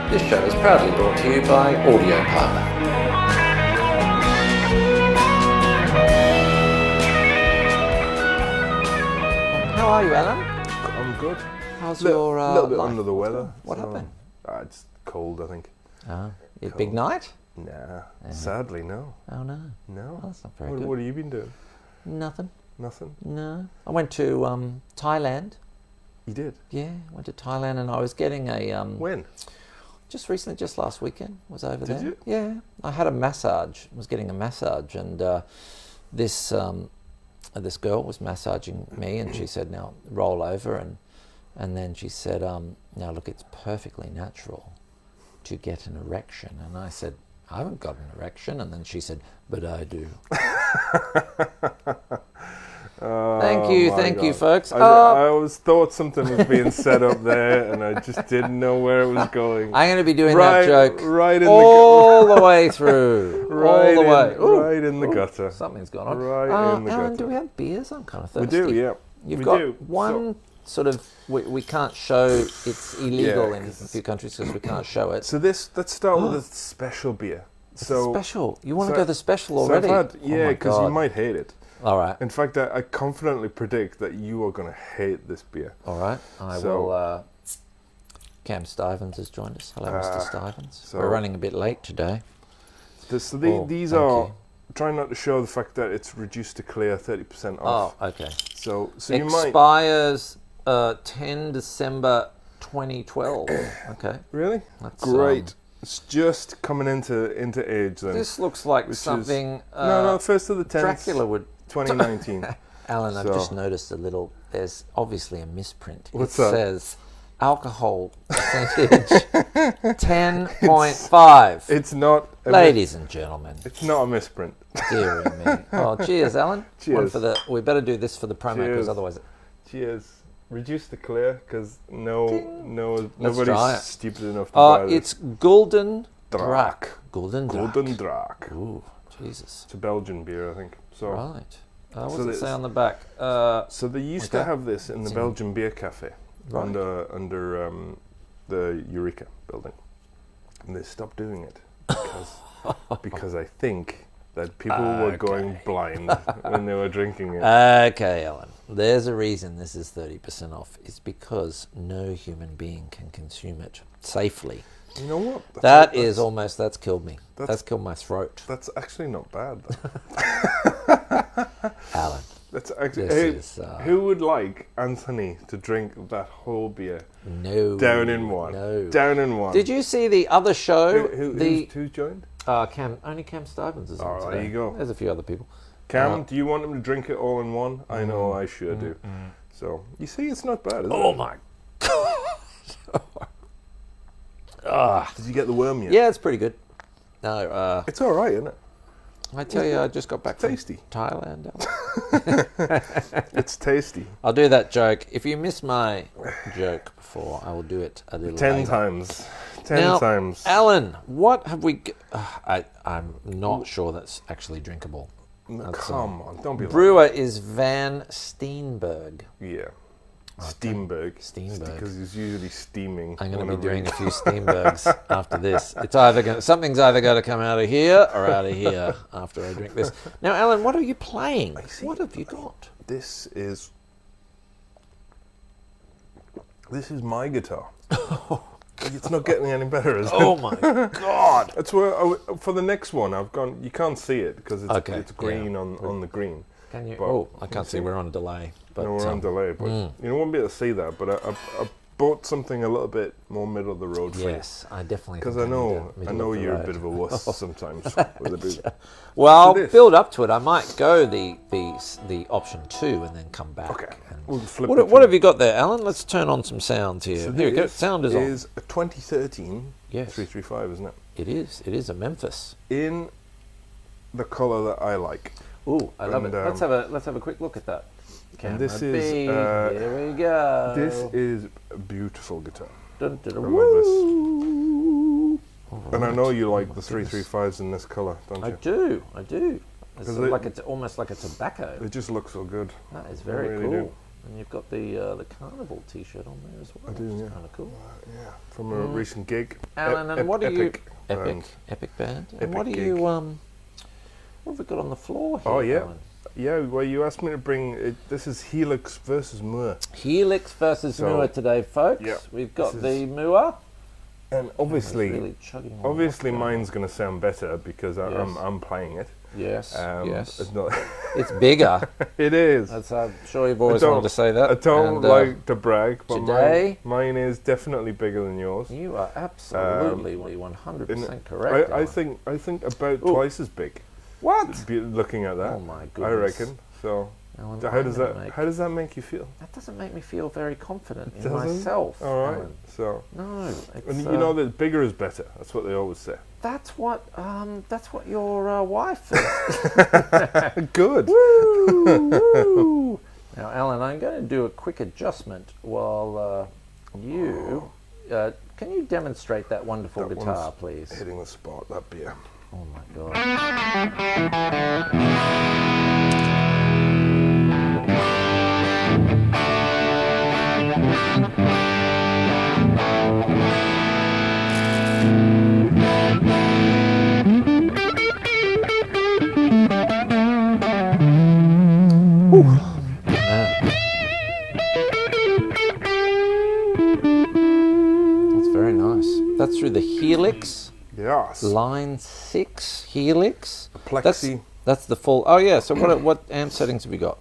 This show is proudly brought to you by Audio Parlour. How are you, Alan? I'm good. How's your a little bit life? under the weather. What happened? It's cold, I think. Your big night? Nah, sadly, no. Oh no. No. Well, that's not very good. What have you been doing? Nothing. Nothing? No. I went to Thailand. You did? Yeah, went to Thailand and I was getting a... When? Just recently, just last weekend, was over there. Did you? Yeah. I had a massage, was getting a massage, and this girl was massaging me, and she said, now roll over, and then she said, now look, it's perfectly natural to get an erection. And I said, I haven't got an erection. And then she said, but I do. Thank you, folks. I always thought something was being set up there, and I just didn't know where it was going. I'm going to be doing that joke all the way through. All the way. Right in the gutter. Something's gone on. Right in the Alan, gutter. do we have beers? I'm kind of thirsty. We do, yeah. You've got one sort of... We can't show... It's illegal in a few countries because we can't show it. So let's start with a special beer. Special? You want to go the special already? Because you might hate it. All right. In fact, I confidently predict that you are going to hate this beer. All right. I will... Cam Stuyvesant has joined us. Hello, Mr. Stuyvesant. We're running a bit late today. These are... Try not to show the fact that it's reduced to clear, 30% off. Oh, okay. So you might... Expires 10 December 2012. Okay. Really? That's great. It's just coming into age then. This looks like something... no, first of the 10th. Dracula would... 2019. Alan, I've just noticed a little... There's obviously a misprint. What's that? It says alcohol percentage 10.5. It's not... Ladies and gentlemen. It's not a misprint. Dear me. Oh, cheers, Alan. Cheers. We better do this for the promo because otherwise... Cheers. Reduce the clear because nobody's stupid enough to buy this. It's Gulden Draak. Gulden Draak. Ooh, Jesus. It's a Belgian beer, I think. So, right. What does it say on the back? So they used to have this in the Belgian Beer Cafe under the Eureka building. And they stopped doing it because I think that people were going blind when they were drinking it. Okay, Alan. There's a reason this is 30% off. It's because no human being can consume it safely. You know what? That's killed me. That's killed my throat. That's actually not bad, though. Alan. That's actually... who would like Anthony to drink that whole beer? No. Down in one. No. Down in one. Did you see the other show? Who's joined? Only Cam Stuyvesant is on today. There you go. There's a few other people. Cam, do you want him to drink it all in one? I know I sure do. So, you see, it's not bad, is it? Oh my God. Did you get the worm yet? Yeah, it's pretty good. No, it's all right, isn't it? I tell you, I just got back from Thailand. It's tasty. I'll do that joke. If you missed my joke before, I will do it a little 10 later. times. 10 times. Alan, what have we... I'm not sure that's actually drinkable. Come on, don't be brewer is Van Steenberg. Yeah. Steenberg. Because he's usually steaming. I'm going to be doing a few Steenbergs after this. Something's either going to come out of here or out of here after I drink this. Now, Alan, what are you playing? What have you got? This is my guitar. It's not getting any better, is it? Oh my God! That's where for the next one I've gone. You can't see it because it's green on the green. Can you? I can't see. We're on delay. But, no, we're on delay. But you won't be able to see that. But I bought something a little bit more middle of the road for you. Yes, I definitely. Because I know you're a bit of a wuss sometimes with the boot. Well, build up to it. I might go the option 2 and then come back. Okay. We'll flip what have you got there, Alan? Let's turn on some sounds here. So here we go. Sound is on. It is a 2013 335, isn't it? It is. It is a Memphis. In the colour that I like. Ooh, I love it. Let's have a quick look at that. And this is here we go. This is a beautiful guitar. Dun, dun, dun, I love this. Right. And I know you like the 335s in this colour, don't you? I do. It's almost like a tobacco. It just looks so good. That is very cool. And you've got the Carnival T-shirt on there as well. I do, yeah. Kind of cool. Yeah, from a recent gig. Alan, and what are you... Epic band. And Epic what are gig. you... what have we got on the floor here, Oh, yeah. Alan? Yeah, well, you asked me to bring... this is Helix versus Mooer. Helix versus Mooer today, folks. Yeah, We've got the Mooer. And obviously, really chugging mine's going to sound better because I'm playing it. Yes, yes. It's not. It's bigger. It is. I'm sure you've always wanted to say that. I don't like to brag, but today, mine is definitely bigger than yours. You are absolutely 100% correct. I think about twice as big. What? Looking at that. Oh my goodness. I reckon. So how does that make you feel? That doesn't make me feel very confident in myself. All right. Alan. So no, and you know that bigger is better. That's what they always say. That's what your wife says. Good. Woo, woo. Now, Alan, I'm going to do a quick adjustment while you. Can you demonstrate that wonderful guitar, please? Hitting the spot. That beer. Oh my God. That's very nice. That's through the Helix. Yes. Line 6 Helix. Plexi. That's the full. Oh yeah. So what amp settings have we got?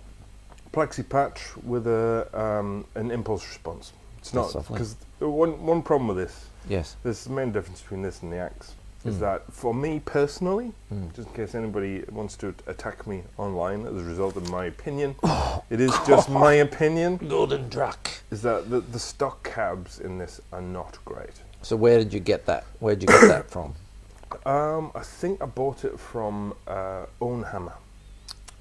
Plexi patch with an impulse response. It's That's not lovely. because one problem with this. Yes. This is the main difference between this and the Axe. Is that for me personally, just in case anybody wants to attack me online as a result of my opinion, it is just my opinion. Gulden Draak. Is that the stock cabs in this are not great. So where did you get that? Where did you get that from? I think I bought it from Own Hammer.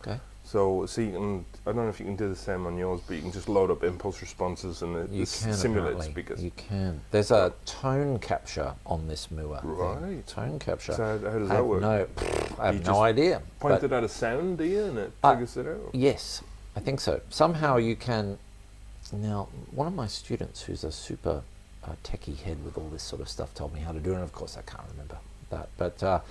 Okay. So you can, I don't know if you can do the same on yours, but you can just load up impulse responses and it simulates speakers. You can. There's a tone capture on this Mooer. Right. Tone capture. So how does that work? I have no idea. Point it at a sound, do you, and it figures it out? Yes, I think so. Somehow you can. Now, one of my students who's a super techie head with all this sort of stuff told me how to do it, and of course I can't remember that. But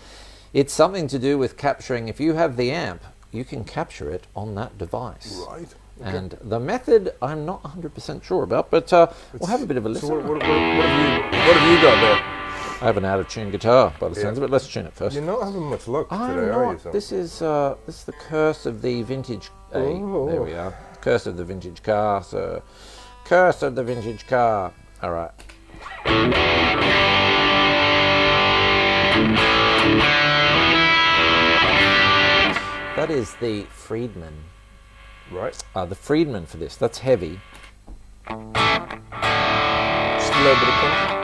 it's something to do with capturing. If you have the amp, you can capture it on that device. Right. Okay. And the method I'm not 100% sure about, but we'll have a bit of a listen. So what have you got there? I have an out-of-tune guitar by the sounds of it. Let's tune it first. You're not having much luck today, I'm are you? not. This is the curse of the vintage. Oh. There we are. Curse of the vintage car. So, curse of the vintage car. All right. That is the Friedman. Right. The Friedman for this. That's heavy. Just a little bit of punch.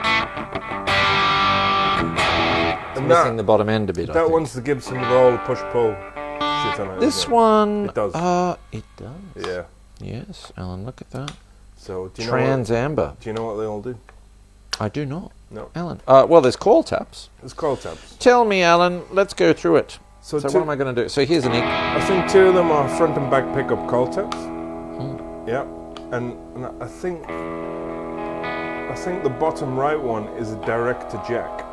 It's missing the bottom end a bit. That one's the Gibson with all the push-pull shit on it. This one. It does. It does. Yeah. Yes, Alan, look at that. So do you Trans amber. Do you know what they all do? I do not. No. Alan. Well, there's call taps. There's call taps. Tell me, Alan. Let's go through it. So what two, am I going to do? So here's an E. I think two of them are front and back pickup call taps. Yeah, and I think the bottom right one is a direct to jack.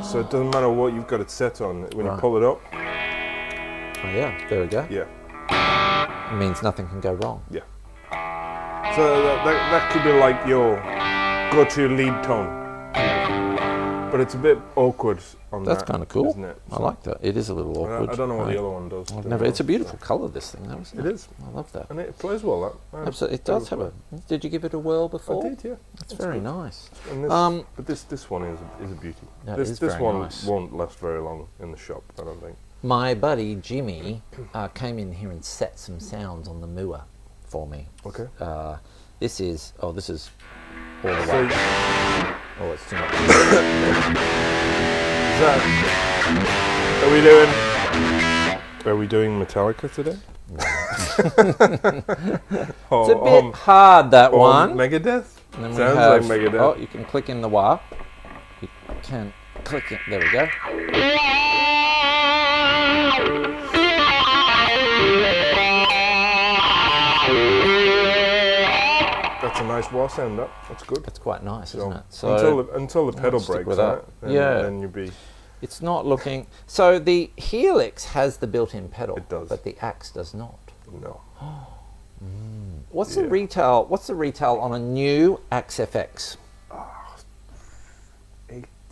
So it doesn't matter what you've got it set on when you pull it up. Oh yeah, there we go. Yeah. It means nothing can go wrong. Yeah. So that could be like your go-to lead tone. But it's a bit awkward on That's kind of cool. isn't it? So I like that. It is a little awkward. I don't know what the other one does. It's a beautiful colour, this thing, though, isn't it? It is. I love that. And it plays well, that. Absolutely. It does have a... Did you give it a whirl before? I did, yeah. That's very nice. And but this one is a beauty. This one nice. won't last very long in the shop, I don't think. My buddy Jimmy came in here and set some sounds on the Mooer for me. Okay. This is all the way. Oh, it's too much. Are we doing Metallica today? It's a bit hard, that one. Megadeth? And then Sounds like Megadeth. Oh, you can click in the wah. You can click it. There we go. that's a nice wah sound. That's good. It's quite nice, isn't it? So until the pedal stick breaks with on that. it, then you'll be. It's not looking. So the Helix has the built-in pedal. It does, but the Axe does not. No. What's the retail? What's the retail on a new Axe FX?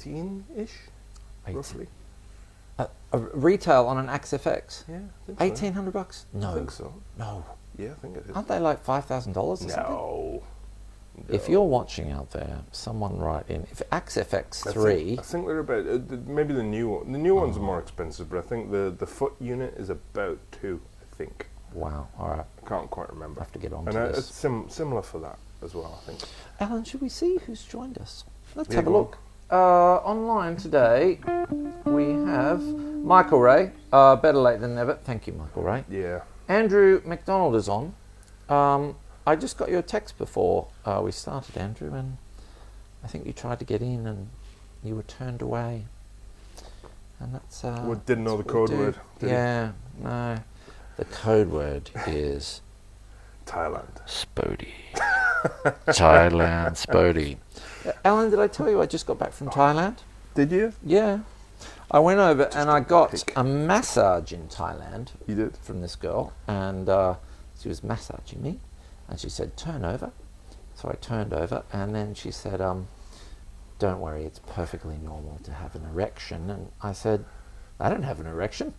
18-ish, roughly. A retail on an Axe FX? Yeah, I think so. $1,800? No. I think so. No. Yeah, I think it is. Aren't they like $5,000 or something? No. If you're watching out there, someone write in. If Axe FX3... I think they're about... maybe the new one. The new ones are more expensive, but I think the foot unit is about 2, I think. Wow, all right. I can't quite remember. I have to get on and to this. It's similar for that as well, I think. Alan, should we see who's joined us? Let's have a look. Online today, we have Michael Ray. Better late than never. Thank you, Michael Ray. Yeah. Andrew McDonald is on. I just got your text before we started, Andrew, and I think you tried to get in and you were turned away. And that's... didn't know the code word. Yeah, no. The code word is... Thailand. Spody. Thailand, Spody. Alan, did I tell you I just got back from Thailand? Did you? Yeah. I went over and I got a massage in Thailand. You did? From this girl. And she was massaging me. And she said, turn over. So I turned over. And then she said, don't worry, it's perfectly normal to have an erection. And I said, I don't have an erection.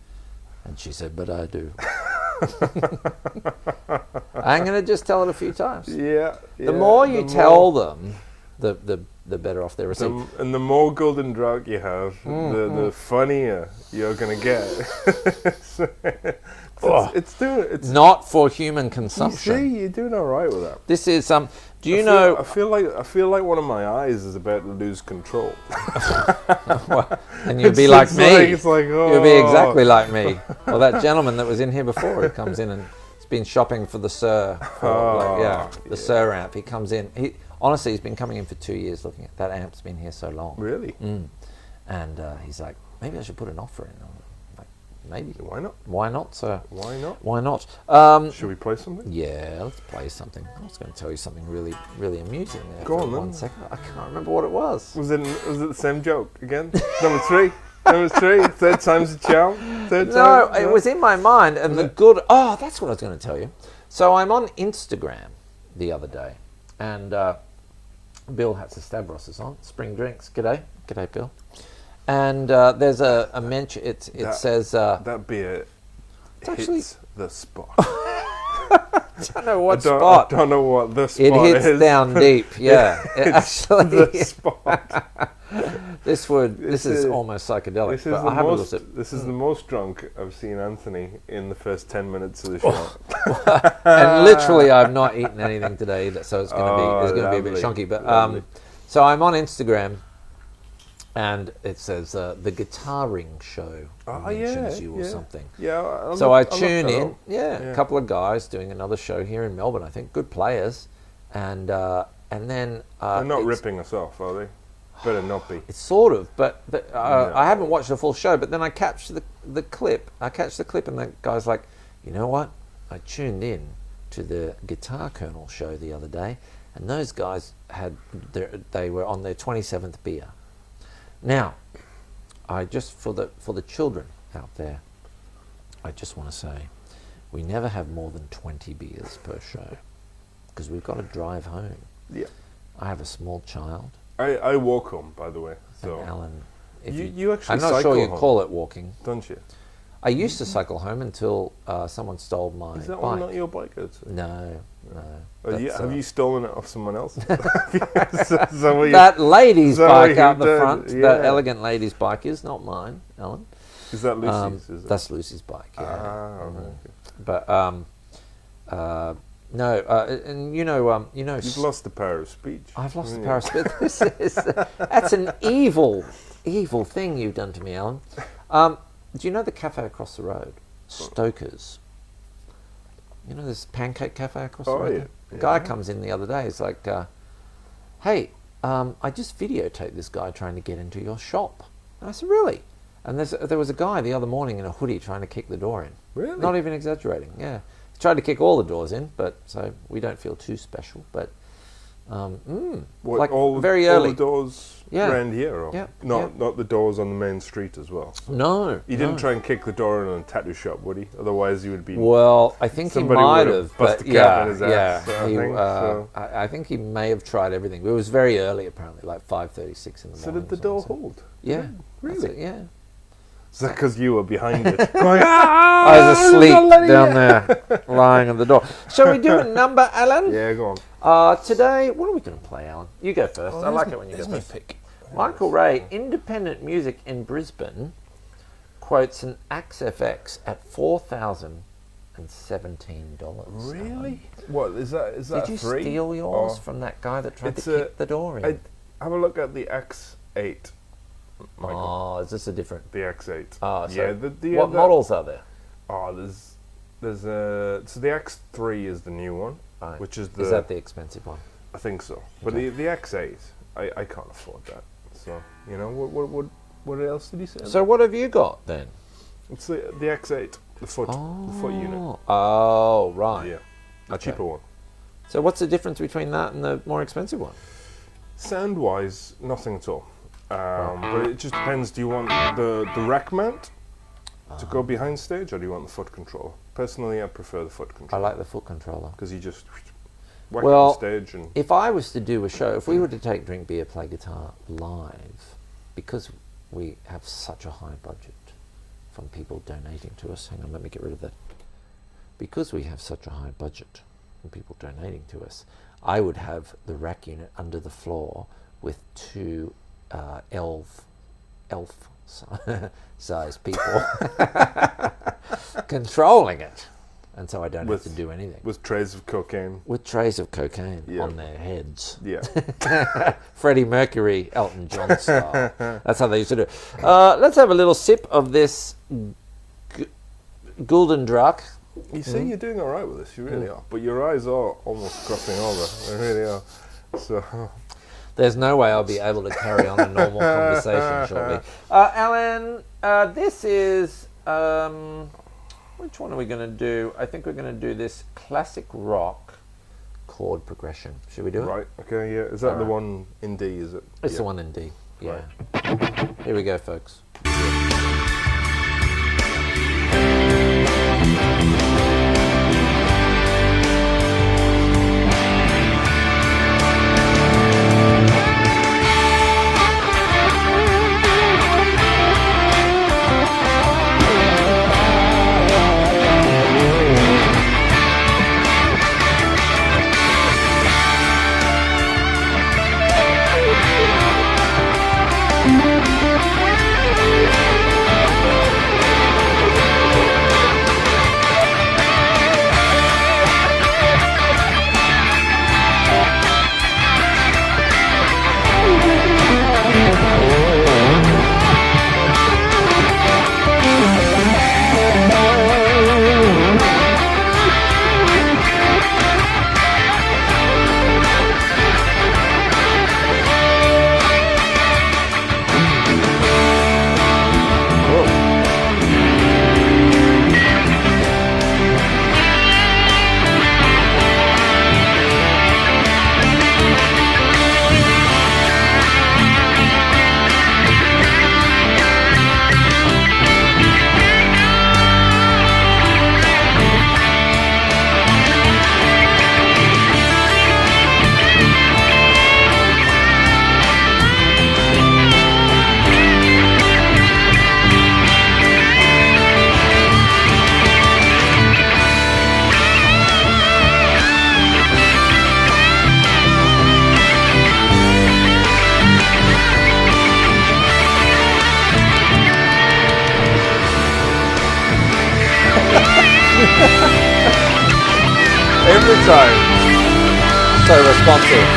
And she said, but I do. I'm going to just tell it a few times. Yeah. The more you tell them, the better off they receive. And the more Gulden Draak you have, the funnier you're going to get. It's not for human consumption. You see, you're doing all right with that. This is do you know? I feel like one of my eyes is about to lose control. And you'll be like me. It's like, oh. You'll be exactly like me. Well, that gentleman that was in here before, who comes in and has been shopping for the Sir, the Sir amp. He comes in. Honestly, he's been coming in for 2 years looking at that amp's been here so long. Really? And he's like, maybe I should put an offer in. I'm like, maybe. Why not? Why not, sir? Why not? Why not? Should we play something? Yeah, let's play something. I was going to tell you something really, really amusing there. Go on, then. 1 second. I can't remember what it was. Was it the same joke again? Number 3. Number 3. Third time's a charm. No, it was in my mind, and that's what I was going to tell you. So I'm on Instagram the other day, and Bill Hatzer-Stavros is on. Spring Drinks. G'day, Bill. And there's a mention. It says that beer hits the spot. I don't know what spot. I don't know what the spot is. It hits down deep. Yeah, it's the spot. This is almost psychedelic. This is the most drunk I've seen Anthony in the first 10 minutes of the show. And literally, I've not eaten anything today either, so it's going to be a bit chunky. But so I'm on Instagram, and it says the Guitar Ring Show mentions you or something. Yeah. So I tune in. A couple of guys doing another show here in Melbourne. I think good players, and then they're not ripping us off, are they? Better not be. It's sort of, but I haven't watched the full show. But then I catch the clip. I catch the clip, and the guy's like, you know what? I tuned in to the Guitar Colonel show the other day, and those guys they were on their 27th beer. Now, I just for the children out there, I just want to say, we never have more than 20 beers per show, because we've got to drive home. Yeah. I have a small child. I walk home, by the way. So and Alan, you actually I'm not cycle sure you home, call it walking, don't you? I used to cycle home until someone stole my bike. Is that one not your bike? No. Have you stolen it off someone else? That lady's bike out the front, that elegant lady's bike is not mine, Alan. Is that Lucy's? That's Lucy's bike, yeah. Okay. But, no, and you've lost the power of speech. I've lost the power of speech. That's an evil thing you've done to me, Alan. Do you know the cafe across the road? Stoker's. You know this pancake cafe across the road? Yeah. A guy comes in the other day. He's like, hey, I just videotaped this guy trying to get into your shop. And I said, really? And there was a guy the other morning in a hoodie trying to kick the door in. Really? Not even exaggerating, yeah. He tried to kick all the doors in, but so we don't feel too special. But Like very early. All the doors around here, or not the doors on the main street as well. No, he didn't try and kick the door in a tattoo shop, would he? Otherwise, he would be. Well, I think he might have, but I think he may have tried everything. But it was very early, apparently, like 5:36 in the morning. So did the door hold? Yeah, really? Yeah. Is that because you were behind it? I was asleep down there, lying on the door. Shall we do a number, Alan? Yeah, go on. Today, what are we going to play, Alan? You go first. I like it when you go first. Pick. Michael Ray, independent music in Brisbane, quotes an Axe FX at $4,017. Really? What is that? Is that Did you free? steal yours from that guy that tried to kick the door in? Have a look at the X8. Michael. Oh, is this a different? The X8. Oh, so yeah. What models are there? Oh, there's so the X3 is the new one, which is the. Is that the expensive one? I think so. But the X8, I can't afford that. So what else did he say? So what have you got then? It's the X8, the foot unit. Oh, right. Yeah, a cheaper one. So what's the difference between that and the more expensive one? Sound-wise, nothing at all. But it just depends. Do you want the rack mount to go behind stage, or do you want the foot controller? Personally, I prefer the foot controller. I like the foot controller because you just whack on stage. And if I was to do a show, if we were to take Drink Beer, Play Guitar live, because we have such a high budget from people donating to us. Hang on, let me get rid of that. Because we have such a high budget from people donating to us, I would have the rack unit under the floor with two elf size people controlling it, and so I don't have to do anything. With trays of cocaine. With trays of cocaine on their heads. Yeah. Freddie Mercury, Elton John style. That's how they used to do it. Let's have a little sip of this Gulden Draak. You see, you're doing all right with this. You really are. But your eyes are almost crossing over. They really are. So. There's no way I'll be able to carry on a normal conversation shortly. Alan, this is... which one are we going to do? I think we're going to do this classic rock chord progression. Should we do it? Right, okay, yeah. Is that the one in D, is it? It's the one in D, yeah. Right. Here we go, folks. Every time. So responsive.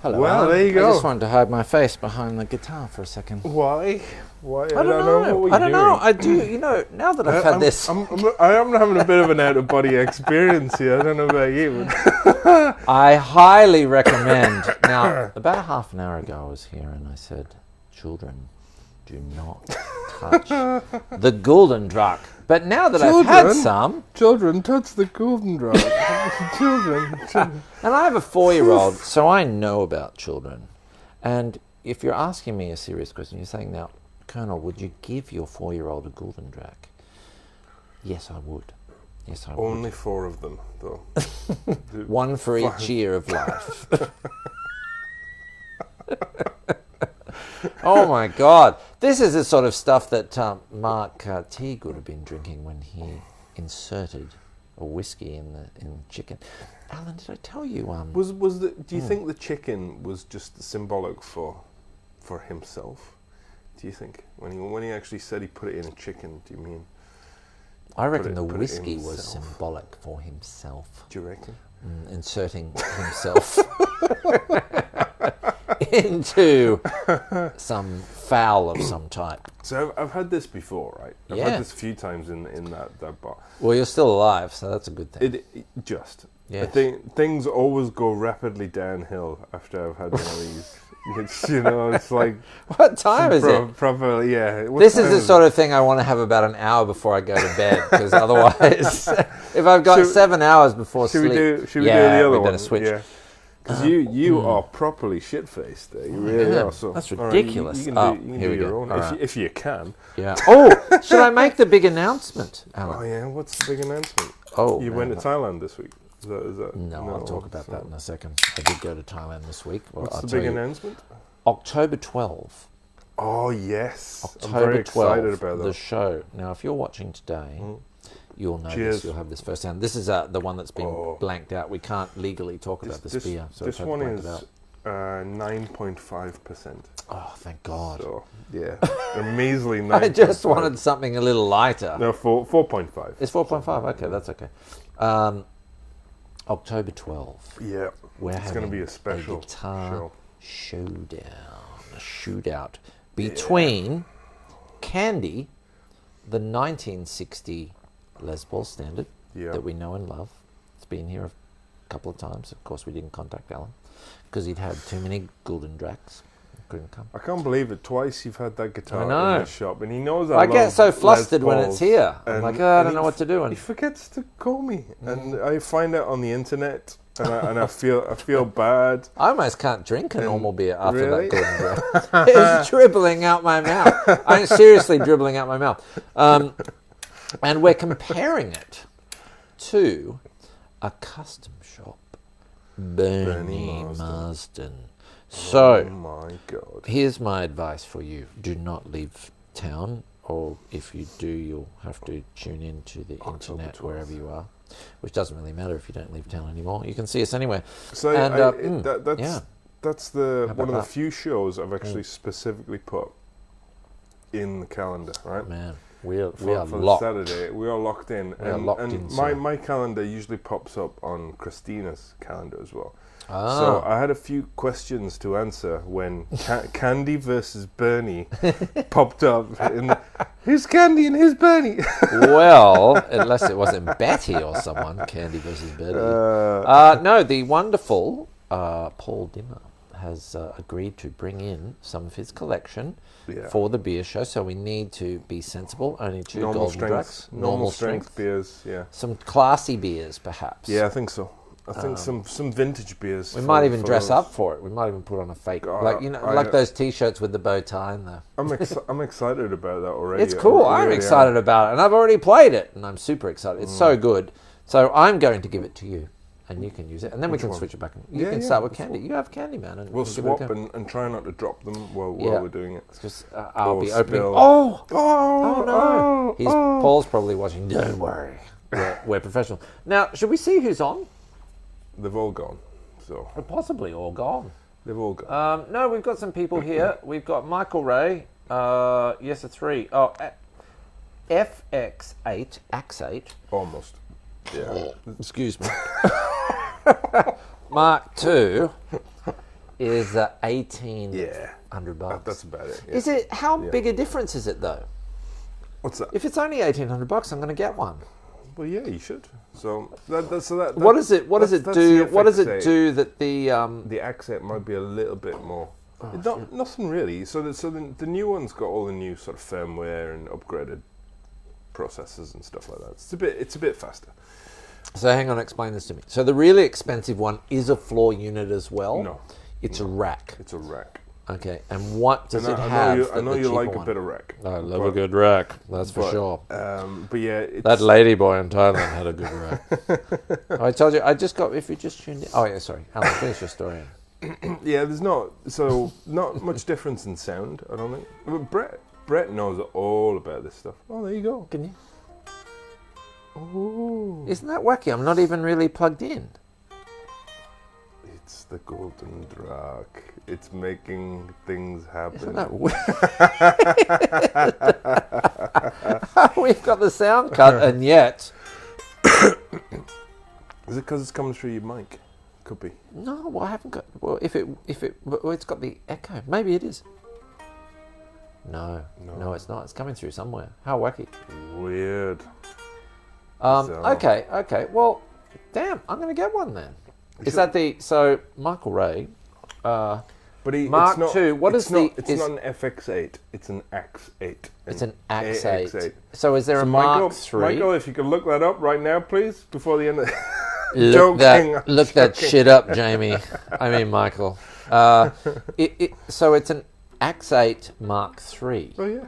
Hello. Well, Alan. there you go. I just wanted to hide my face behind the guitar for a second. Why? I don't know. What I don't know. I do. You know, now that I've had this, I am having a bit of an out-of-body experience here. I don't know about you. I highly recommend. Now, about a half an hour ago, I was here and I said, "Children, do not touch the Gulden Draak." But now that I've had some, children touch the Gulden Draak. children. And I have a 4-year-old, so I know about children. And if you're asking me a serious question, you're saying now, Colonel, would you give your 4-year-old a Gulden Draak? Yes, I would. Yes, I would. Only 4 of them, though. One for each year of life. Oh my God. This is the sort of stuff that Mark Teague would have been drinking when he inserted a whiskey in chicken. Alan, did I tell you? Do you think the chicken was just symbolic for himself? Do you think when he actually said he put it in a chicken? Do you mean? I reckon the whiskey was symbolic for himself. Do you reckon? Inserting himself into some fowl of some type. So I've had this before, right? I've had this a few times in that bar. Well, you're still alive, so that's a good thing. I think things always go rapidly downhill after I've had one of these. It's like... What time is it? Probably, yeah. This is the sort of thing I want to have about an hour before I go to bed, because otherwise, if I've got 7 hours before sleep... Should we do the other one? We better switch. Yeah. Because you are properly shit-faced there. You really are. So, that's ridiculous. You can do your own, if you can. Yeah. Oh, should I make the big announcement, Alan? Oh, yeah. What's the big announcement? Oh, you went to Thailand this week. Is that no, I'll talk about that in a second. I did go to Thailand this week. Well, what's the big announcement? October 12th. Oh, yes. October I'm very 12th, excited about that. The show. Now, if you're watching today, you'll know this. You'll have this firsthand. This is the one that's been blanked out. We can't legally talk about this beer. So this one is 9.5%. Oh, thank God. So, yeah. A measly 9. I just wanted something a little lighter. No, 4.5. It's 4.5. Okay, that's okay. October 12th. Yeah. It's going to be a special guitar shootout between Candy, the 1960 Les Paul Standard that we know and love. It's been here a couple of times. Of course, we didn't contact Alan because he'd had too many Gulden Draaks. Couldn't come. I can't believe it. Twice you've had that guitar in the shop, and he knows I get so flustered when it's here. I'm like, I don't know what to do. And he forgets to call me, and I find out on the internet, and I feel bad. I almost can't drink a normal beer after that Gulden Draak. It's dribbling out my mouth. I'm seriously dribbling out my mouth. And we're comparing it to a custom shop, Bernie Marsden. So, oh my God. Here's my advice for you. Do not leave town, or if you do, you'll have to tune into the internet 12th. Wherever you are, which doesn't really matter if you don't leave town anymore. You can see us anywhere. So that's one of the few shows I've actually specifically put in the calendar, right? Man, we are for locked. Saturday, we are locked in. My calendar usually pops up on Christina's calendar as well. So I had a few questions to answer when Candy versus Bernie popped up. Who's Candy and who's Bernie? Well, unless it wasn't Betty or someone, Candy versus Bernie. No, the wonderful Paul Dimmer has agreed to bring in some of his collection for the beer show. So we need to be sensible. Only 2 Gulden Draaks. Normal strength beers, yeah. Some classy beers, perhaps. Yeah, I think so. I think some vintage beers. We might even dress up for it. We might even put on a fake, like those T-shirts with the bow tie and the. I'm excited about that already. It's cool. I'm excited about it, and I've already played it, and I'm super excited. It's so good. So I'm going to give it to you, and you can use it, and then we can switch it back. You can start with Candy. You have Candy, man, and we'll swap and try not to drop them while we're doing it. It's just I'll be opening. Spill. Oh no! Paul's probably watching. Don't worry, we're professional. Now, should we see who's on? They've all gone, so possibly all gone. They've all gone. No, we've got some people here. We've got Michael Ray. Yes, it's 3. Oh, FX8, Ax8. Almost. Yeah. Excuse me. Mark II. is $1,800. That's about it. Yeah. Is it? How big a difference is it though? What's that? If it's only $1,800, I'm going to get one. Well, yeah, you should. So what does it do? What does it do that the accent might be a little bit more? Nothing really. So the new one's got all the new sort of firmware and upgraded processors and stuff like that. It's a bit faster. So hang on, explain this to me. So the really expensive one is a floor unit as well? No. It's a rack. It's a rack. Okay, and what does it have? I know you like a bit of rack. I love a good rack, that's for sure. But yeah, that lady boy in Thailand had a good rack. I told you, I just got. If you just tuned in. Oh yeah, sorry, Alan, finish your story. Yeah, there's not much difference in sound. I don't think. But Brett knows all about this stuff. Oh, there you go. Can you? Oh, isn't that wacky? I'm not even really plugged in. It's the Gulden Draak. It's making things happen. Isn't that weird? We've got the sound cut, and yet. Is it because it's coming through your mic? Could be. No, well, I haven't got. Well, it's got the echo. Maybe it is. No, it's not. It's coming through somewhere. How wacky. Weird. Okay. Well, damn, I'm going to get one then. Is that so Michael Ray, but Mark II, it's not an FX8, it's an AX8. It's an AX8. So is there a Mark III? Michael, if you could look that up right now, please, before the end of Look that shit up, Jamie. I mean, Michael. So it's an AX8 Mark III. Oh, yeah.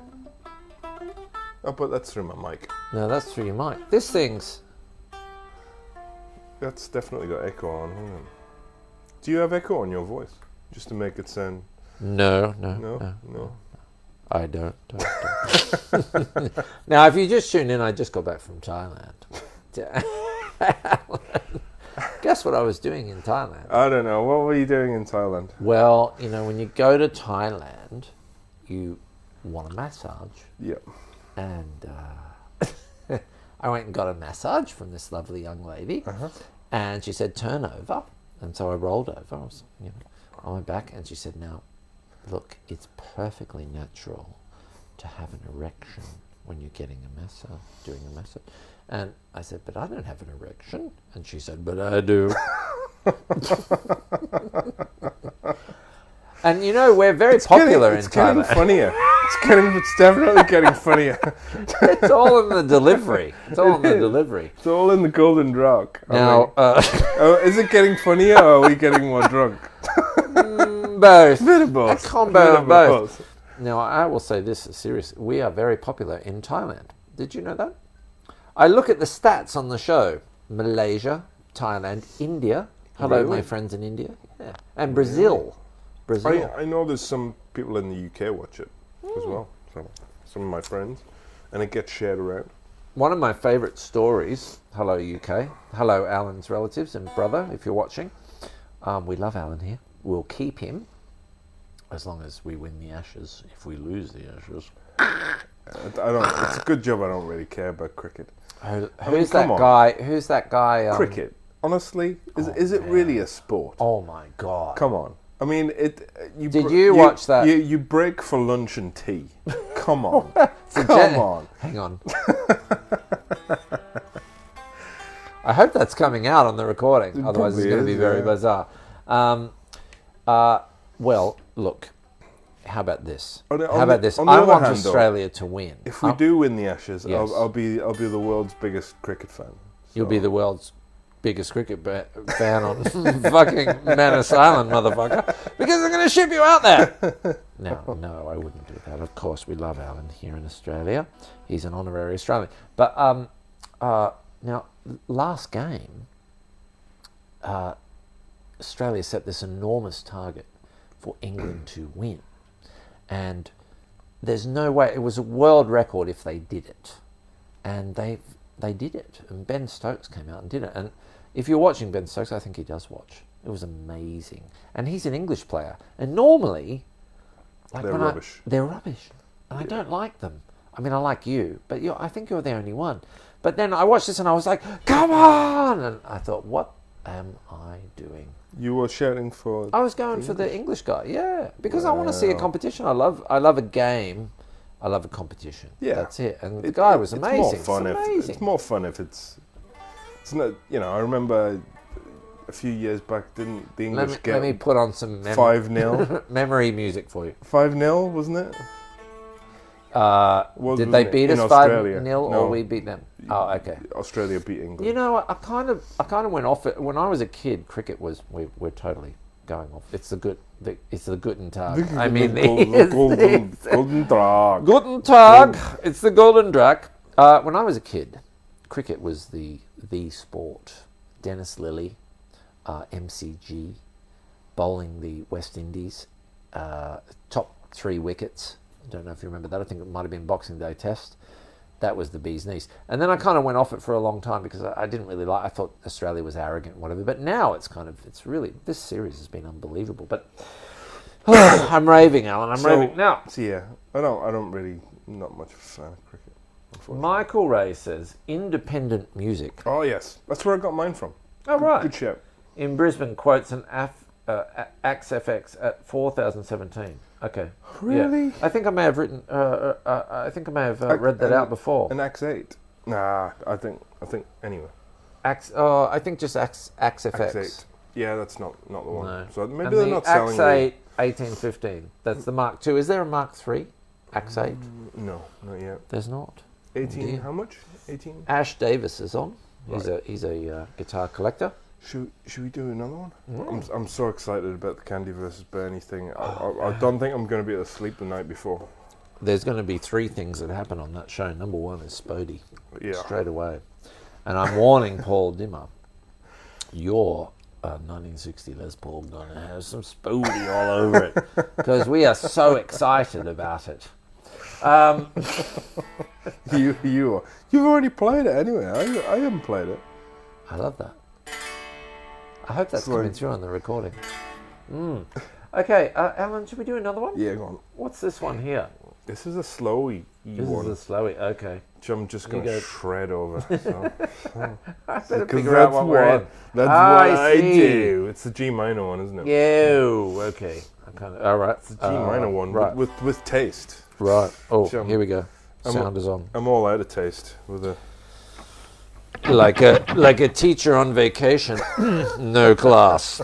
Oh, but that's through my mic. No, that's through your mic. This thing's... That's definitely got echo on. Hang on. Do you have echo on your voice? Just to make it sound... No. I don't. Now, if you just tune in, I just got back from Thailand. Guess what I was doing in Thailand? I don't know. What were you doing in Thailand? Well, when you go to Thailand, you want a massage. Yep. And I went and got a massage from this lovely young lady. And she said, turn over. And so I rolled over. I was, on my back. And she said, now, look, it's perfectly natural to have an erection when you're getting a massage, doing a massage. And I said, but I don't have an erection. And she said, but I do. And we're very popular in Thailand. It's getting funnier. It's definitely getting funnier. It's all in the delivery. It's all in the Gulden Draak. Now, is it getting funnier or are we getting more drunk? Both. Bit of both. A combo of both. Now, I will say this seriously. We are very popular in Thailand. Did you know that? I look at the stats on the show. Malaysia, Thailand, India. Hello, really? My friends in India. Yeah. And Brazil. I know there's some people in the UK watch it as well. So some of my friends. And it gets shared around. One of my favourite stories, hello UK, hello Alan's relatives and brother, if you're watching. We love Alan here. We'll keep him as long as we win the Ashes. If we lose the Ashes... It's a good job I don't really care about cricket. Who's that guy? Cricket. Honestly, is it really a sport? Oh my God. Come on. I mean, Did you watch that? You break for lunch and tea. Come on. Come on. Hang on. I hope that's coming out on the recording. Otherwise, it's going to be very bizarre. Well, look. How about this? I want Australia to win. If we do win the Ashes, yes. I'll be the world's biggest cricket fan. So. You'll be the world's biggest cricket fan on fucking Manus Island, motherfucker, because they're going to ship you out there. No, I wouldn't do that. Of course, we love Alan here in Australia. He's an honorary Australian. But now, last game, Australia set this enormous target for England to win. And there's no way, it was a world record if they did it. And they did it. And Ben Stokes came out and did it. And if you're watching Ben Stokes, I think he does watch. It was amazing. And he's an English player. And normally... they're rubbish. They're rubbish. And I don't like them. I mean, I like you. But I think you're the only one. But then I watched this and I was like, come on! And I thought, what am I doing? You were shouting for... I was going for the English guy, yeah, because I want to see a competition. I love a game. I love a competition. Yeah, that's it. And the guy was amazing. It's more fun if it's not. You know, I remember a few years back, didn't the English get? Let me put on some 5-0 memory music for you. 5-0, wasn't it? Did they beat us 5-0 or we beat them? Oh, okay. Australia beat England. You know, I kind of went off it when I was a kid. Cricket was we're totally going off. It's the Guten Tag. I mean, Gulden Draak. Guten Tag. It's the Golden Draak. When I was a kid, cricket was the sport. Dennis Lilly, MCG, bowling the West Indies, top 3 wickets. I don't know if you remember that. I think it might have been Boxing Day Test. That was the bee's knees. And then I kind of went off it for a long time because I didn't really I thought Australia was arrogant and whatever. But now it's really, this series has been unbelievable. But I'm raving, Alan. I'm raving. Now. So yeah, I don't really, not much of a fan of cricket, unfortunately. Michael Ray says, independent music. Oh yes, that's where I got mine from. Oh right. Good shout. In Brisbane, quotes an Axe FX at 4017. Okay. Really? Yeah. I think I may have written. I think I may have read that out before. An Axe 8. Nah, I think anyway. Axe. Oh, I think just Axe FX. Axe 8. Yeah, that's not the one. No. So maybe they're not selling. Axe 8 1815. That's the Mark II. Is there a Mark III? Axe 8? No, not yet. There's not. 18. How much? 18. Ash Davis is on. Right. He's a guitar collector. Should we do another one? Yeah. I'm so excited about the Candy versus Bernie thing. I don't think I'm going to be able to sleep the night before. There's going to be 3 things that happen on that show. Number 1 is Spodey. Yeah. Straight away. And I'm warning Paul Dimmer, your 1960 Les Paul going to have some Spodey all over it. Because we are so excited about it. You've already played it anyway. I haven't played it. I love that. I hope that's coming through on the recording. Okay, Alan, should we do another one? Yeah, go on. What's this one here? This is a slowy one. This is a slowy, okay. Which I'm just going to shred over. So. I better figure out what we're in. That's what I do. It's the G minor one, isn't it? Yeah, okay. All right. It's the G minor one, right. with taste. Right. Oh, here we go. Sound is on. I'm all out of taste with a... Like a teacher on vacation, no class.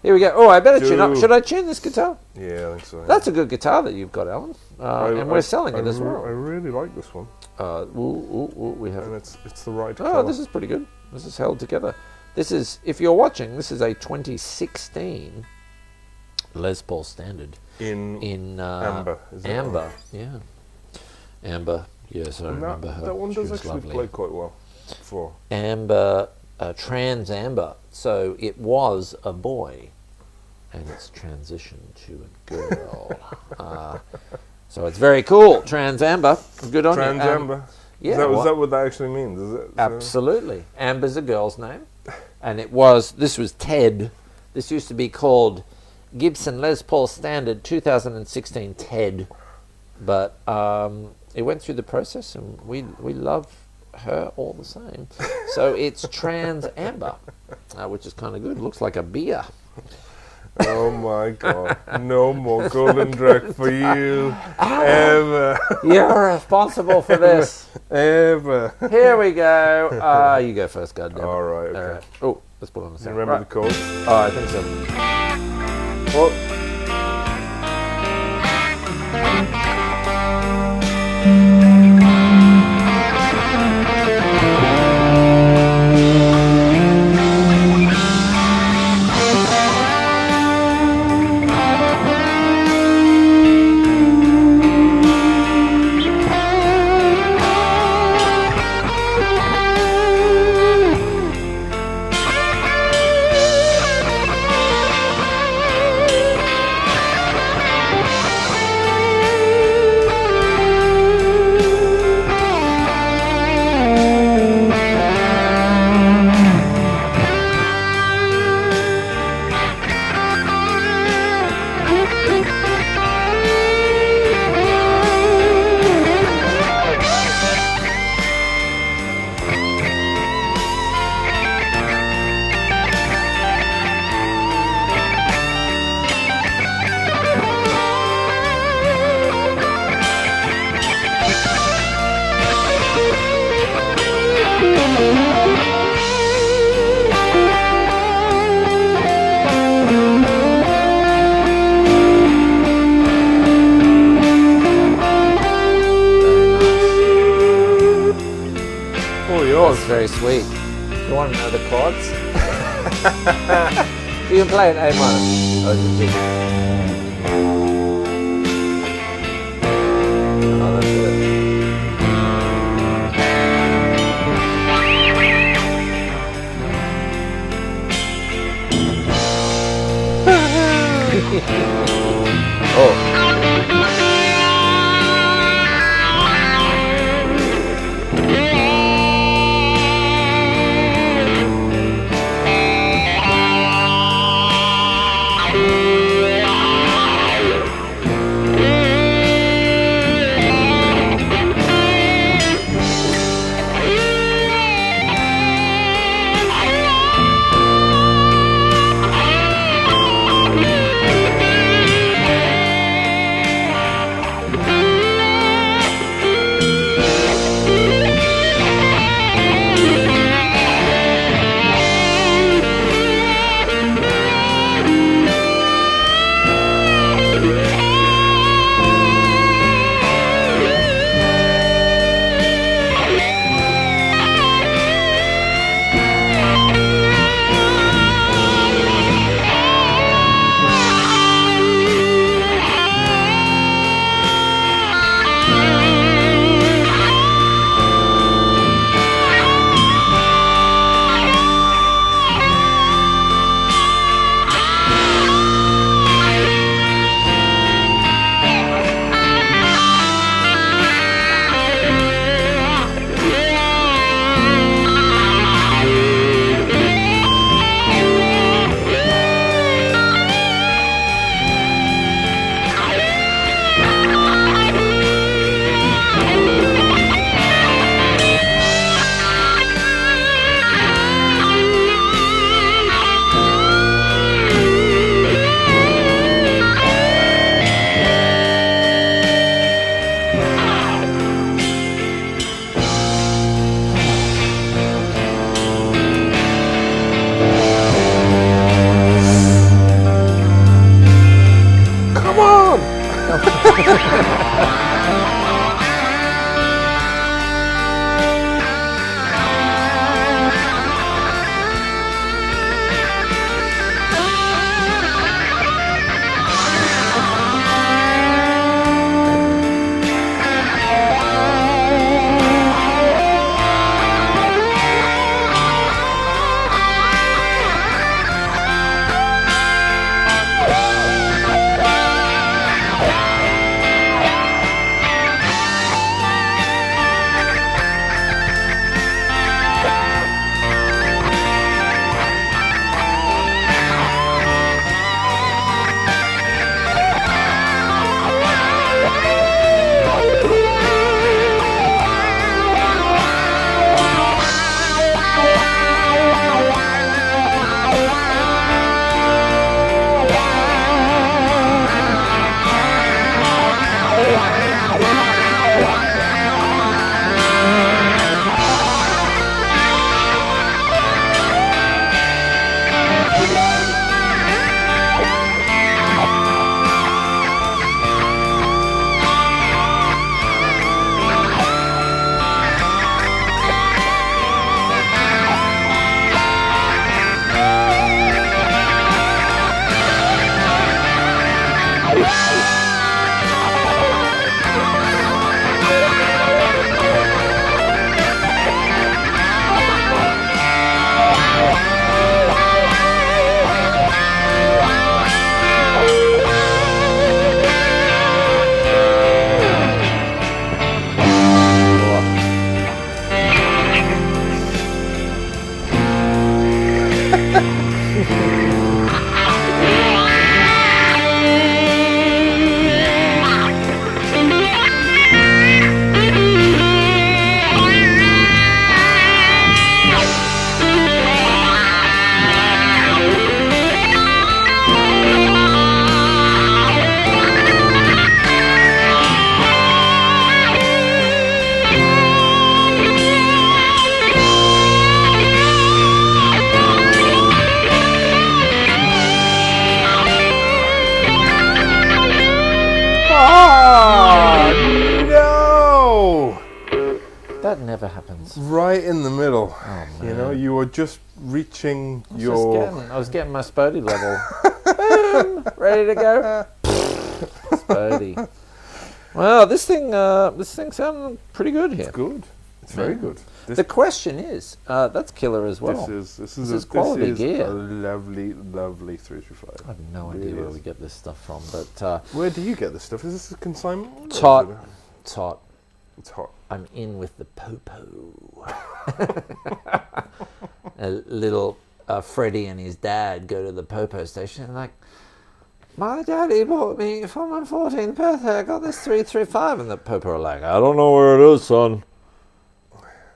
Here we go. Oh, I better tune up. Should I tune this guitar? Yeah, I think so. Yeah. That's a good guitar that you've got, Alan. And we're selling it as well. I really like this one. We have. And it's the right color. This is pretty good. This is held together. This is, if you're watching, this is a 2016 Les Paul Standard in amber. Is that amber, right? yeah, amber. Yes, I remember her. That one does actually lovely. play quite well. For amber, trans amber. So it was a boy, and it's transitioned to a girl. So it's very cool. Trans amber. Good on you. Trans amber. Yeah. Is that what that actually means? Is it? Absolutely. Amber's a girl's name, and this was Ted. This used to be called Gibson Les Paul Standard 2016 Ted, but it went through the process, and we love her all the same. So it's Trans Amber, which is kind of good. Looks like a beer. Oh my God! No more Golden Draak for you ever. You're responsible for this. Ever. Here we go. You go first, goddamn. All right. Okay. Oh, let's put on the sound. Remember the code? Oh, I think so. Well. very sweet. You want to know the chords? You can play it A minor. Oh, is it G? Oh, that's it. Oh. That never happens. Right in the middle. Oh, man. You know, you were just reaching I was getting my Spodie level. Boom! Ready to go. Spodie. Well, this thing sounds pretty good here. It's good. It's very good. The question is, that's killer as well. This is quality gear. A lovely 335. I have no idea where we get this stuff from, but where do you get this stuff? Is this a consignment? It's hot. It's hot. I'm in with the popo. A little Freddie and his dad go to the popo station and like, my daddy bought me for my 14th birthday. I got this 335, and the popo are like, I don't know where it is, son.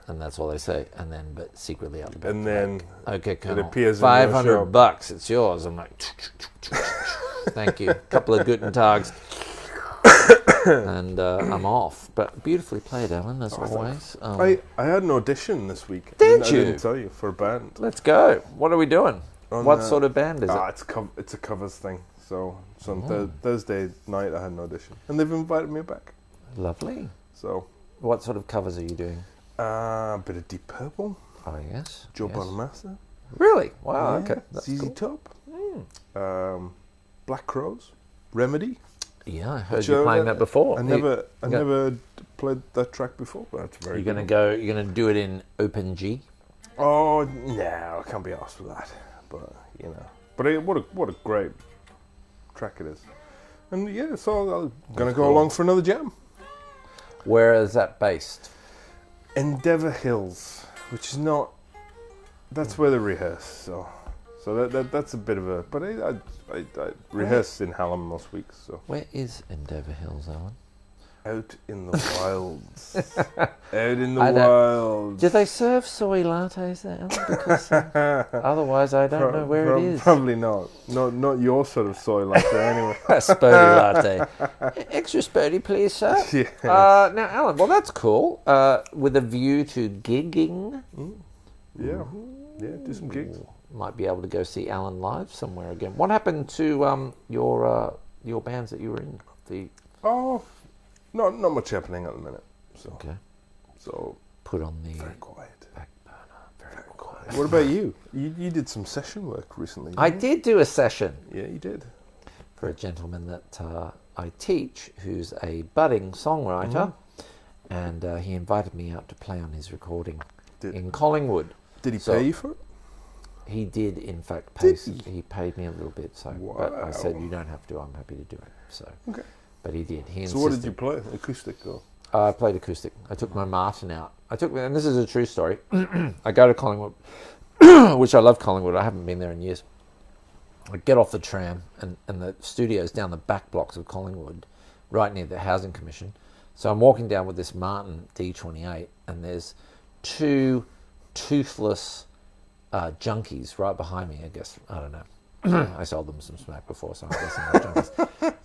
And that's all they say. And then, but secretly out the back. And then, like, okay, Colonel, it appears $500. It's yours. I'm like, thank you. A couple of Guten Tags. And I'm off. But beautifully played, Alan, as always. I had an audition this week. Did you? I didn't tell you, for a band. Let's go. What are we doing? What sort of band is it? It's a covers thing. So on Thursday night I had an audition. And they've invited me back. Lovely. So. What sort of covers are you doing? A bit of Deep Purple. Oh, yes. Joe Bonamassa. Really? Wow, yeah. okay. That's ZZ cool. Top. Black Crows. Remedy. Yeah, I heard you playing that before. I never played that track before, but that's very good. You're gonna do it in open G? Oh no, I can't be asked for that. But you know. But what a great track it is. And yeah, so I'm gonna go along for another jam. Where is that based? Endeavour Hills, which is not. That's where they rehearse. So that's a bit of a. But I rehearse in Hallam most weeks. So where is Endeavour Hills, Alan? Out in the wilds. Out in the wilds. Do they serve soy lattes there, Alan? Because otherwise, I don't know where it is. Probably not. Not your sort of soy latte, anyway. A Spodie latte. Extra Spodie, please, sir. Yes. Now, Alan, well, that's cool. With a view to gigging. Yeah. Yeah, do some gigs. Might be able to go see Alan live somewhere again. What happened to your bands that you were in? Not much happening at the minute. So okay. So put on the very quiet. Back burner. Very quiet. What about you? You did some session work recently. I did do a session. Yeah, you did. For a gentleman that I teach, who's a budding songwriter, and he invited me out to play on his recording in Collingwood. Did he pay you for it? He did, in fact, pay. He paid me a little bit, so. Wow. But I said, you don't have to. I'm happy to do it. So. Okay. But he did. He insisted. So what did you play? Acoustic or? I played acoustic. I took my Martin out. And this is a true story. I go to Collingwood, which I love Collingwood. I haven't been there in years. I get off the tram, and the studio's down the back blocks of Collingwood, right near the Housing Commission. So I'm walking down with this Martin D28, and there's two toothless junkies right behind me. I guess, I don't know. I sold them some smoke before, so I'm guessing they're junkies.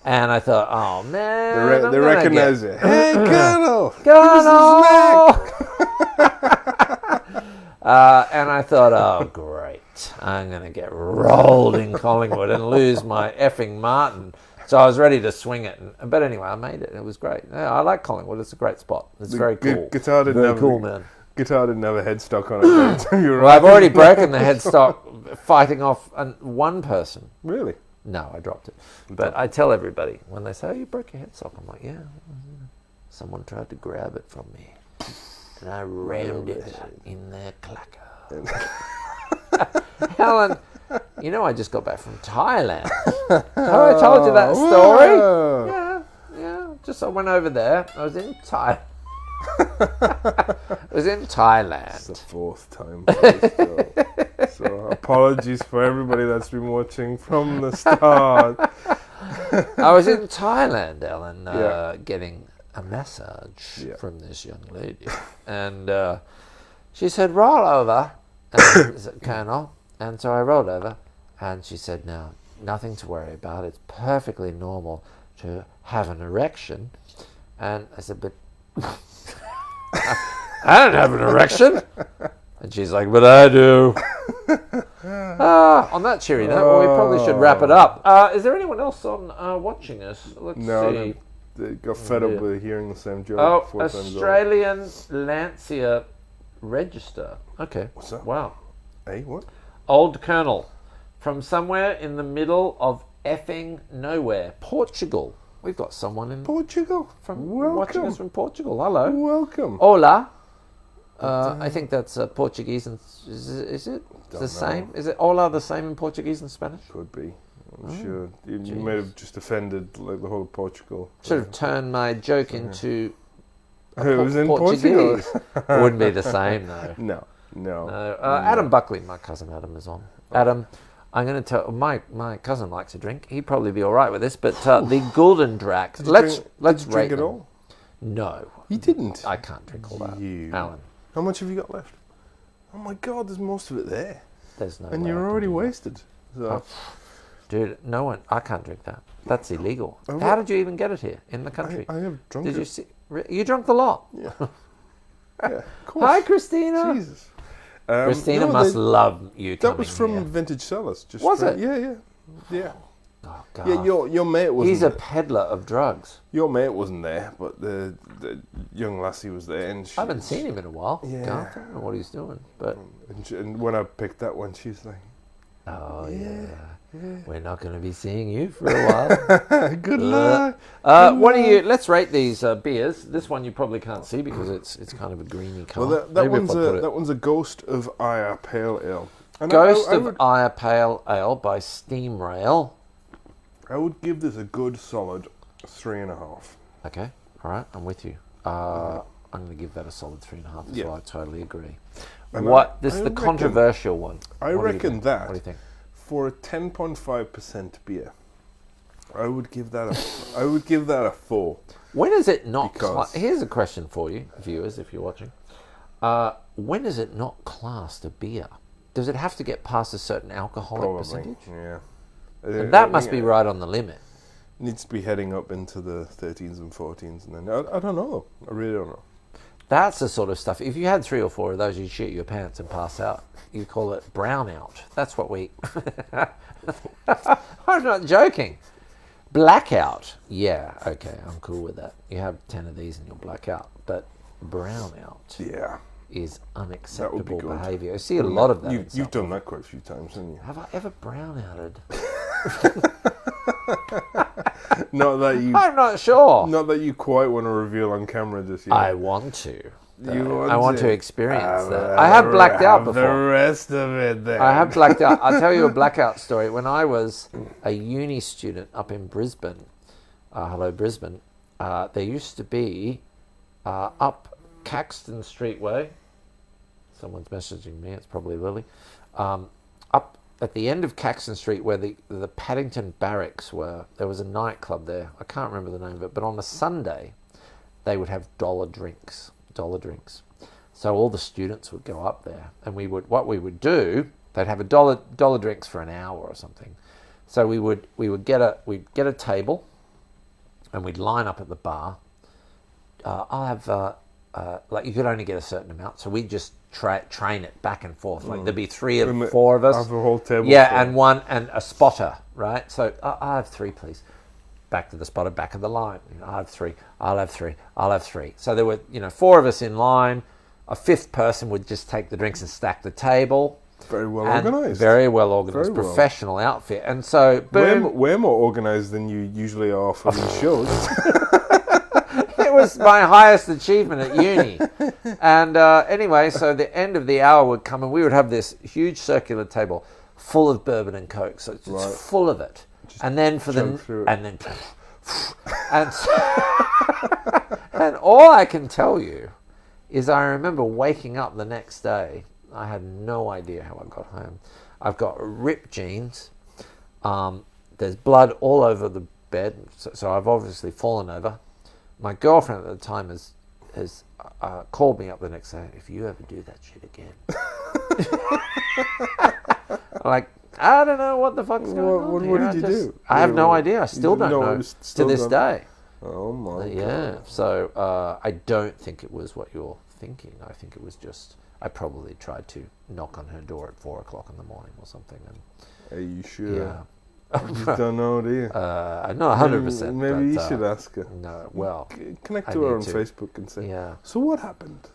And I thought, oh man, they recognize it. Hey, Colonel! And I thought, oh great, I'm going to get rolled in Collingwood and lose my effing Martin. So I was ready to swing it. But anyway, I made it. It was great. Yeah, I like Collingwood. It's a great spot. It's very cool. Guitar didn't very cool, man. Guitar didn't have a headstock on it. Well, I've already broken the headstock fighting off one person. Really? No, I dropped it. But I tell everybody, when they say, oh, you broke your headstock, I'm like, yeah. Someone tried to grab it from me. And I rammed it in their clacker. Helen, you know I just got back from Thailand. Oh, I told you that story? Whoa. Yeah. Just I went over there. I was in Thailand. It was in Thailand. It's the fourth time. So apologies for everybody that's been watching from the start. I was in Thailand, Ellen, getting a massage from this young lady. And she said, roll over, Colonel. And so I rolled over, and she said, now, nothing to worry about. It's perfectly normal to have an erection. And I said, but I don't have an erection. And she's like, but I do. On that cheery note, we probably should wrap it up. Is there anyone else on watching us? Let's see. They got fed up with hearing the same joke. Oh, 4 times over. Australian Lancia Register. Okay. What's that? Wow. Hey, what? Old Colonel. From somewhere in the middle of effing nowhere. Portugal. We've got someone in Portugal. watching us from Portugal. Hello. Welcome. Hola. I think that's Portuguese and is it the same? Is it hola the same in Portuguese and Spanish? Could be. I'm sure. You may have just offended like the whole of Portugal. Should have turned my joke into It was in Portugal. Portuguese. It wouldn't be the same though. No. Adam Buckley, my cousin Adam, is on. Adam, I'm going to tell my cousin likes to drink. He'd probably be all right with this, but the Gulden Draak. Let's drink rate it them. all. No, You didn't. I can't drink all that. Alan, How much have you got left? Oh my God, there's most of it there. there's no. And way I you're can already do that. wasted. So. Dude, no one. I can't drink that. That's illegal. Oh, How did you even get it here in the country? I have drunk Did it. you see? You drunk the lot. Yeah. Yeah, of course. Hi, Christina. Jesus. Christina no, must love you. That was from here. Vintage Cellars. Just Was it? Yeah. Oh, God. Yeah, your mate wasn't He's a there. peddler of drugs. Your mate wasn't there, but the young lassie was there. And I haven't seen him in a while. Yeah. God, I don't know what he's doing, but and when I picked that one, she's like, oh yeah. We're not going to be seeing you for a while. good luck. What do you? Let's rate these beers. This one you probably can't see because it's kind of a greeny colour. Well, that one's a Ghost of Ire Pale Ale. And Ghost I of would, Ire Pale Ale by Steamrail. I would give this a good solid 3.5. Okay, all right, I'm with you. I'm going to give that a solid 3.5 as well. I totally agree. And This is the reckon- controversial one. I What do you reckon think? that What do you think? for a 10.5% beer, I would give that a 4. When is it not? Because- Here's a question for you, viewers, if you're watching. When is it not classed a beer? Does it have to get past a certain alcoholic Probably, percentage? yeah. And that must be right on the limit. Needs to be heading up into the 13s and 14s, and then I don't know. I really don't know. That's the sort of stuff. If you had 3 or 4 of those, you'd shit your pants and pass out. You call it brownout. That's what we. I'm not joking. Blackout. Yeah, okay, I'm cool with that. You have 10 of these and you'll black out. But brownout Yeah. is unacceptable good. behaviour. I see a lot of that. in You've done South that quite a few times, haven't you? Have I ever brownouted? Not that you. I'm not sure. Not that you quite want to reveal on camera just yet. I want to. You I want to to experience that. I have blacked out The before. rest of it then. I have blacked out. I'll tell you a blackout story. When I was a uni student up in Brisbane, hello Brisbane, there used to be up Caxton Street Way. Someone's messaging me. It's probably Lily. Up at the end of Caxton Street, where the Paddington Barracks were, there was a nightclub there. I can't remember the name of it, but on a Sunday, they would have dollar drinks. So all the students would go up there, and what we would do, they'd have a dollar drinks for an hour or something. So we'd get a table, and we'd line up at the bar. I'll have like you could only get a certain amount, so we'd just train it back and forth. Like there'd be 3 or 4 of us. Have a whole table. Yeah, and a spotter, right? So I'll have 3, please. Back to the spotter, back of the line. I'll have 3. I'll have 3. I'll have 3. So there were 4 of us in line. A 5th person would just take the drinks and stack the table. Very well organised. Very well organised. Very well. Professional outfit. And so, boom. We're more organised than you usually are for these shows. It was my highest achievement at uni. And anyway, so the end of the hour would come and we would have this huge circular table full of bourbon and Coke. So it's Right. full of it. Just and then for chug through it. and then and and all I can tell you is I remember waking up the next day. I had no idea how I got home. I've got ripped jeans. There's blood all over the bed, so I've obviously fallen over. My girlfriend at the time has called me up the next day. If you ever do that shit again, I'm like, I don't know what the fuck's going on. What did you do? I have no idea. I still don't No, know it's to still this don't- day. Oh my Yeah. God. So I don't think it was what you're thinking. I think it was just I probably tried to knock on her door at 4 o'clock in the morning or something. And Are you sure? yeah. You don't know, do you? Not 100%. Maybe you should ask her. No, well, connect to her on Facebook and say, yeah. So what happened?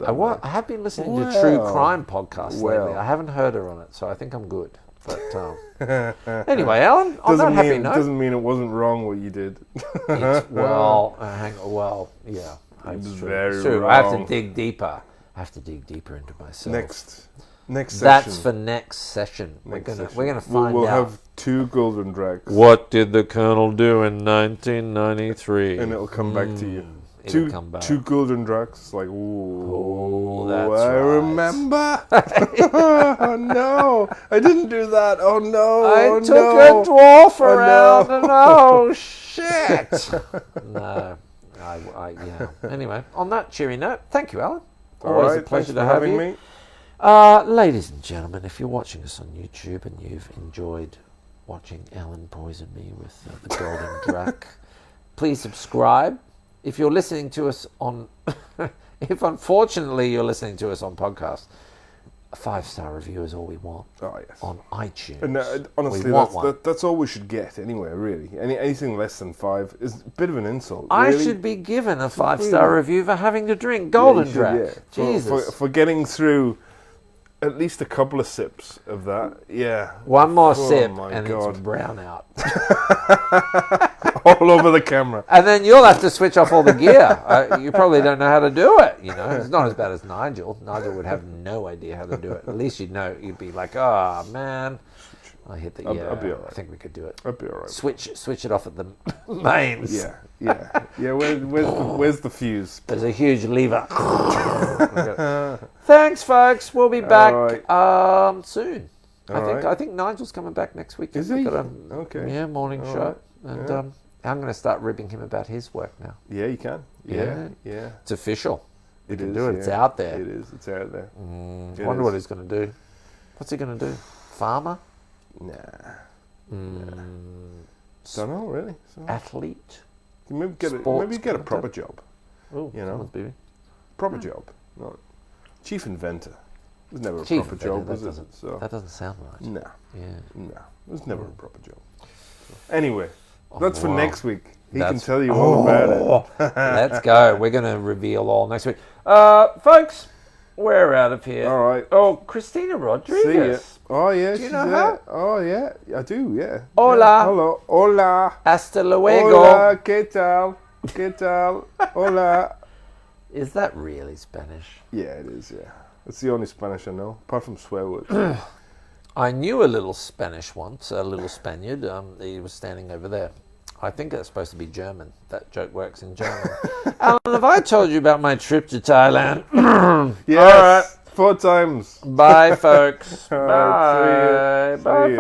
I have been listening to true crime podcasts lately. I haven't heard her on it, so I think I'm good. But anyway, Alan, on that happy note, doesn't mean it wasn't wrong what you did. Yeah, it's true. Very it's true. wrong. I have to dig deeper. I have to dig deeper into myself. Next session. That's for next session. We're gonna find out. We'll have 2 Gulden Draaks. What did the Colonel do in 1993? And it'll come back to you. It'll come back. 2 Gulden Draaks. It's like, ooh, that's I right. remember. Oh, no, I didn't do that. Oh no, I took a dwarf around. No. And oh shit. No. Yeah. Anyway, on that cheery note, thank you, Alan. Always a pleasure to have you. Me. Ladies and gentlemen, if you're watching us on YouTube and you've enjoyed watching Alan poison me with the Gulden Draak, please subscribe. If you're listening to us on, if unfortunately you're listening to us on podcast, a 5-star review is all we want. Oh, yes. On iTunes. And honestly, that's all we should get anyway, really. Anything less than 5 is a bit of an insult. I really. should be given a 5-star review for having to drink Gulden Draak. Yeah. Jesus. For getting through at least a couple of sips of that. Yeah. One more sip and God. it's brown out. All over the camera. And then you'll have to switch off all the gear. You probably don't know how to do it. You know, it's not as bad as Nigel. Nigel would have no idea how to do it. At least you'd know. You'd be like, oh man, I hit the. I'll be all right. I think we could do it. I'll be all right. Switch it off at the mains. Yeah. Where's the fuse? There's a huge lever. Thanks, folks. We'll be back soon. I think Nigel's coming back next week. Is he? Okay. Yeah, morning show. And I'm going to start ribbing him about his work now. Yeah, you can. Yeah. It's official. It You can is. do it. It's out there. It is. It's out there. I wonder what he's going to do. What's he going to do? Farmer? Nah. Don't know, really. Athlete? Maybe get a proper job. Oh, you know, proper job. Not chief inventor. It was never a proper job, was it? So that doesn't sound right. Nah. Yeah. Nah. It was never a proper job. So, anyway, that's for next week. He can tell you all about it. Let's go. We're going to reveal all next week. Folks, we're out of here. All right. Oh, Christina Rodriguez. See ya. Oh, yeah. Do you know her? Oh, yeah. I do, yeah. Hola. Yeah. Hello. Hola. Hasta luego. Hola. ¿Qué tal? ¿Qué tal? Hola. Is that really Spanish? Yeah, it is, yeah. It's the only Spanish I know, apart from swear words. I knew a little Spanish once, a little Spaniard. He was standing over there. I think that's supposed to be German. That joke works in German. Alan, have I told you about my trip to Thailand? Yes, all right. 4 times. Bye, folks. Bye. Bye.